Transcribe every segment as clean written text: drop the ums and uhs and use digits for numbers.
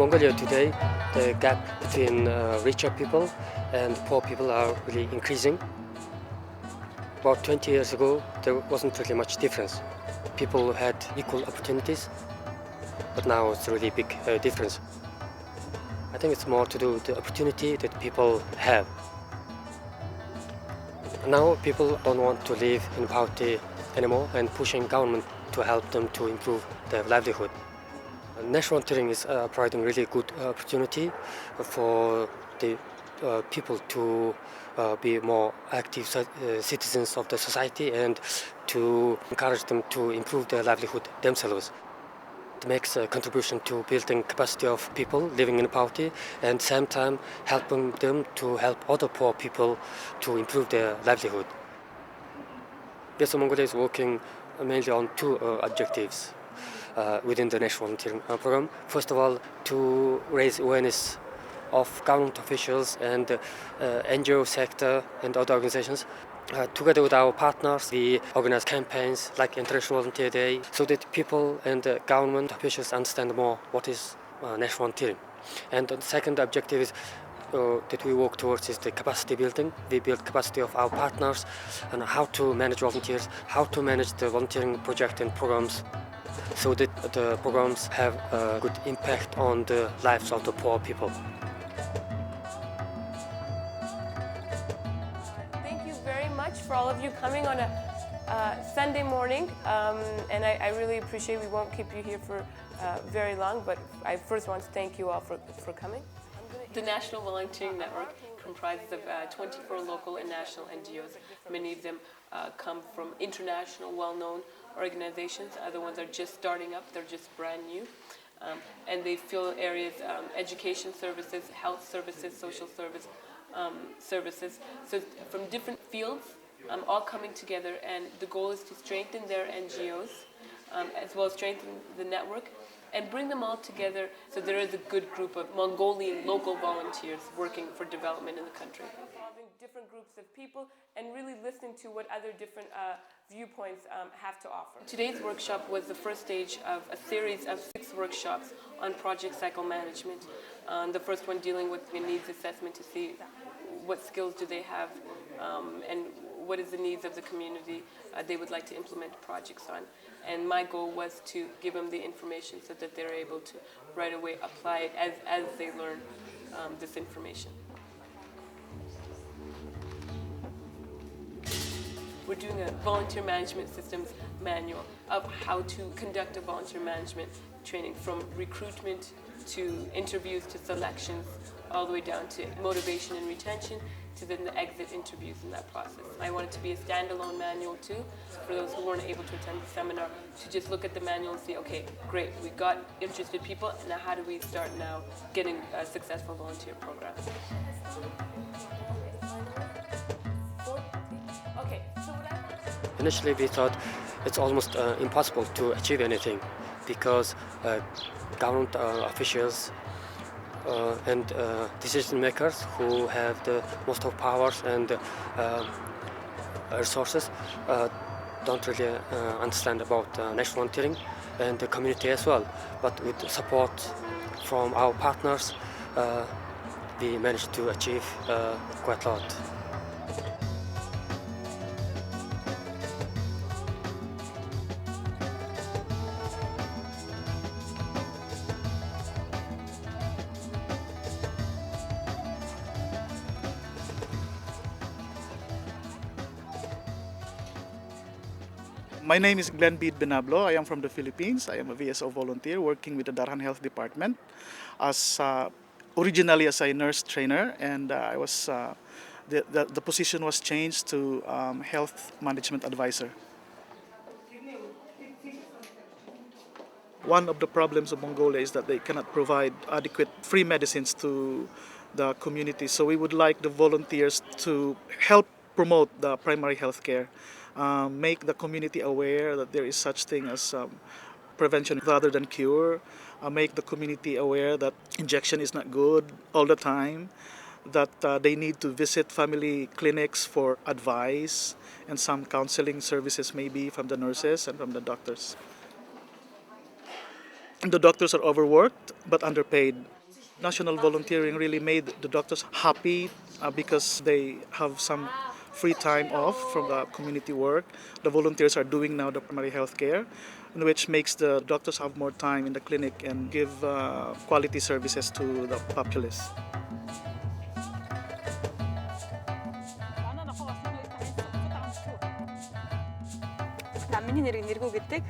Mongolia today, the gap between richer people and poor people are really increasing. About 20 years ago, there wasn't really much difference. People had equal opportunities, but now it's a really big difference. I think it's more to do with the opportunity that people have. Now people don't want to live in poverty anymore and pushing government to help them to improve their livelihood. National volunteering is providing really good opportunity for the people to be more active citizens of the society and to encourage them to improve their livelihood themselves. It makes a contribution to building capacity of people living in poverty and at the same time helping them to help other poor people to improve their livelihood. VSO Mongolia is working mainly on two objectives within the national volunteering program. First of all, to raise awareness of government officials and NGO sector and other organizations. Together with our partners, we organize campaigns like International Volunteer Day so that people and government officials understand more what is national volunteering. And the second objective is that we work towards is the capacity building. We build capacity of our partners and how to manage volunteers, how to manage the volunteering project and programs so that the programs have a good impact on the lives of the poor people. Thank you very much for all of you coming on a Sunday morning, and I really appreciate. We won't keep you here for very long, but I first want to thank you all for coming. The National Volunteering Network comprises of 24 local and national NGOs. Many of them come from international, well-known organizations. Other ones are just starting up, they're just brand new. And they fill areas, education services, health services, social services. So from different fields, all coming together, and the goal is to strengthen their NGOs, as well as strengthen the network, and bring them all together so there is a good group of Mongolian local volunteers working for development in the country. Involving different groups of people and really listening to what other different viewpoints have to offer. Today's workshop was the first stage of a series of 6 workshops on project cycle management. The first one dealing with the needs assessment to see what skills do they have and what is the needs of the community they would like to implement projects on. And my goal was to give them the information so that they're able to right away apply it as they learn this information. We're doing a volunteer management systems manual of how to conduct a volunteer management training, from recruitment to interviews to selections, all the way down to motivation and retention, to then the exit interviews in that process. I want it to be a standalone manual too, for those who weren't able to attend the seminar, to just look at the manual and see, okay, great, we got interested people, now how do we start now getting a successful volunteer program? Okay, so what Initially we thought it's almost impossible to achieve anything because government officials and decision makers who have the most of powers and resources don't really understand about national volunteering and the community as well. But with support from our partners, we managed to achieve quite a lot. My name is Glenn Bede Benablo. I am from the Philippines. I am a VSO volunteer working with the Darhan Health Department originally as a nurse trainer, and I was the position was changed to health management advisor. One of the problems of Mongolia is that they cannot provide adequate free medicines to the community, so we would like the volunteers to help promote the primary health care. Make the community aware that there is such thing as prevention rather than cure. Make the community aware that injection is not good all the time, that they need to visit family clinics for advice and some counseling services maybe from the nurses and from the doctors. The doctors are overworked but underpaid. National volunteering really made the doctors happy because they have some free time off from the community work. The volunteers are doing now the primary health care, which makes the doctors have more time in the clinic and give quality services to the populace. Миний нэр Нэргүү гэдэг.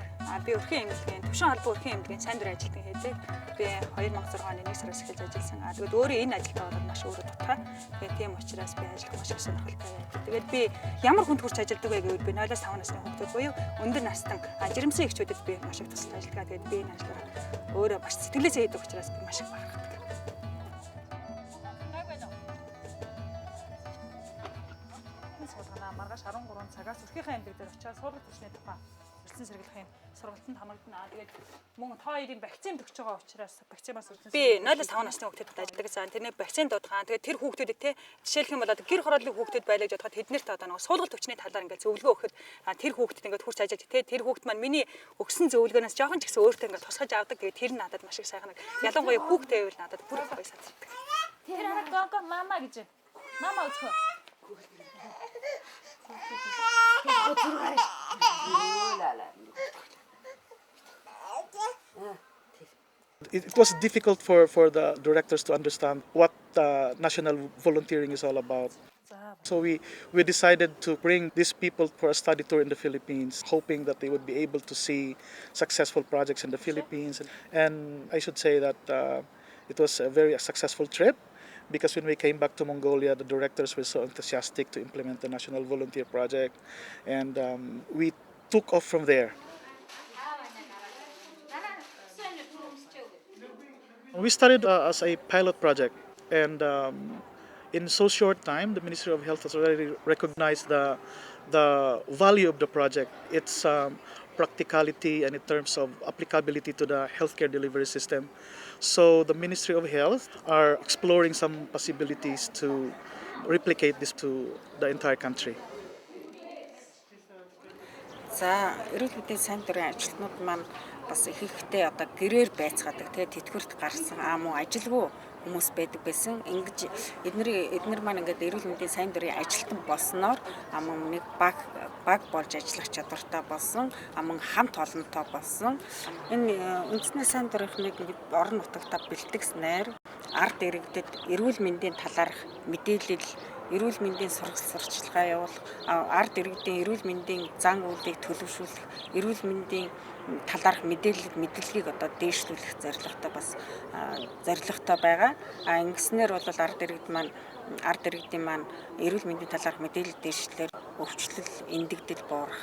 Би өрхийн эмнэлгийн төвшин албан өрхийн эмнэлгийн сайн дурын ажилтан хийдэг. Би 2006 оны 1 сараас эхэлж ажилласан. Тэгээд өөрөө энэ ажилдаа болоод маш өөрөө дутгаа. Тэгээд тийм учраас би ажиллах маш их сонирхолтой байдаг. Тэгээд би ямар хүнд хүрч ажилладаг вэ гэвэл би 0-5 насны хүүхдүүд буюу өндөр настан жирэмсэн эхчүүдэд би маш их тусалж ажиллагаа. Тэгээд би энэ ажлаа өөрөө маш сэтгэлээсээ хийдэг учраас би маш их бахархдаг. Маргааш 13 цагаас өрхийнхээ эмнэлэг дээр очиад суулгах төвчний тухай эрдэнэ сэргийлэх юм сургалтанд хамрагдана. Тэгээд мөн та хоёрын вакцин өгч байгаа учраас вакцинаас би 0-5 насны хүүхдэд ажилладаг зан тэрний вакцин дуудгаан. Тэгээд тэр хүүхдүүдэд те жишээлх юм бол гэр хорооллын хүүхдүүд байлгаж бодоход тэднэрт одоо нэг суулгах төвчний талаар ингээд зөвлөгөө өгөхөд тэр хүүхдэд ингээд хурц ажиллаж те тэр хүүхд маань миний өгсөн зөвлөгөөнөөс жоохон ч гэсэн өөртөө ингээд тусгаж авдаг. Тэгээд тэр нь надад маш их сайхан. Ялангуяа хүүхдээ байвал надад бүр гоё санагддаг. Тэр гоо мама гэж. Мама өчгөө. It was difficult for the directors to understand what national volunteering is all about. So we decided to bring these people for a study tour in the Philippines, hoping that they would be able to see successful projects in the Philippines. And I should say that it was a very successful trip. Because when we came back to Mongolia, the directors were so enthusiastic to implement the National Volunteer Project, and we took off from there. We started as a pilot project, and in so short time, the Ministry of Health has already recognized the value of the project, its practicality, and in terms of applicability to the healthcare delivery system. So the Ministry of Health are exploring some possibilities to replicate this to the entire country. За, эрүүл мэндийн сайн дурын ажилтнууд маань бас ихэнхдээ одоо гэрээр байцгаадаг те тэтгэврт гарсан муу ажилгүй хүмүүс байдаг байсан. Ингэж эднэр маань ингээд эрүүл мэндийн сайн дурын ажилтан болсноор аман нэг баг болж ажиллах чадвартай болсон, аман хамт олонтой болсон. Энэ үндэсний сайн дурынхныг ингээд орон нутагтаа бэлтгэснээр ард иргэдэд эрүүл мэндийн талаарх мэдээлэл эрүүл мэндийн сурчлагаа явуулах, ард иргэдийн эрүүл мэндийн зан үйлийг төлөвшүүлэх, эрүүл мэндийн талаарх мэдээллийг одоо дээшлүүлэх зорилготой бас зорилготой байгаа. Ингэснээр бол ард иргэдийн маань эрүүл мэндийн талаарх мэдээлэл дээшлэлээр өвчлөл, эндэгдэл буурах.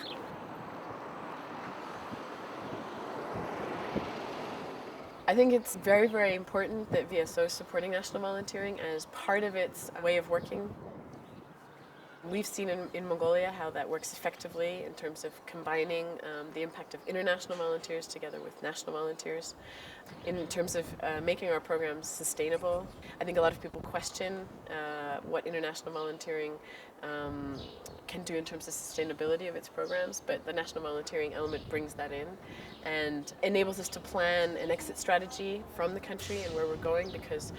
I think it's very, very important that VSO is supporting national volunteering as part of its way of working. We've seen in Mongolia how that works effectively in terms of combining the impact of international volunteers together with national volunteers. In terms of making our programs sustainable, I think a lot of people question what international volunteering can do in terms of sustainability of its programs, but the national volunteering element brings that in and enables us to plan an exit strategy from the country and where we're going, because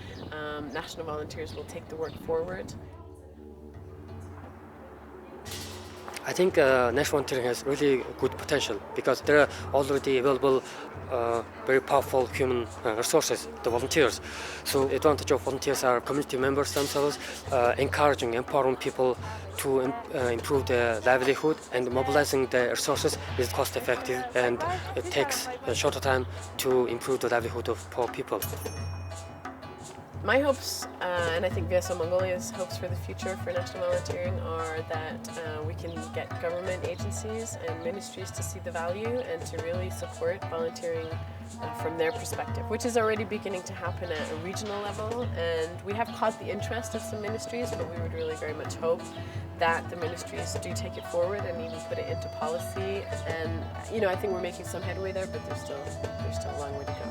national volunteers will take the work forward. I think national volunteering has really good potential because there are already available very powerful human resources, the volunteers. So the advantage of volunteers are community members themselves, encouraging, empowering people to improve their livelihood, and mobilizing the resources is cost effective, and it takes a shorter time to improve the livelihood of poor people. My hopes, and I think VSO Mongolia's hopes for the future for national volunteering, are that we can get government agencies and ministries to see the value and to really support volunteering from their perspective, which is already beginning to happen at a regional level. And we have caught the interest of some ministries, but we would really very much hope that the ministries do take it forward and even put it into policy. And I think we're making some headway there, but there's still a long way to go.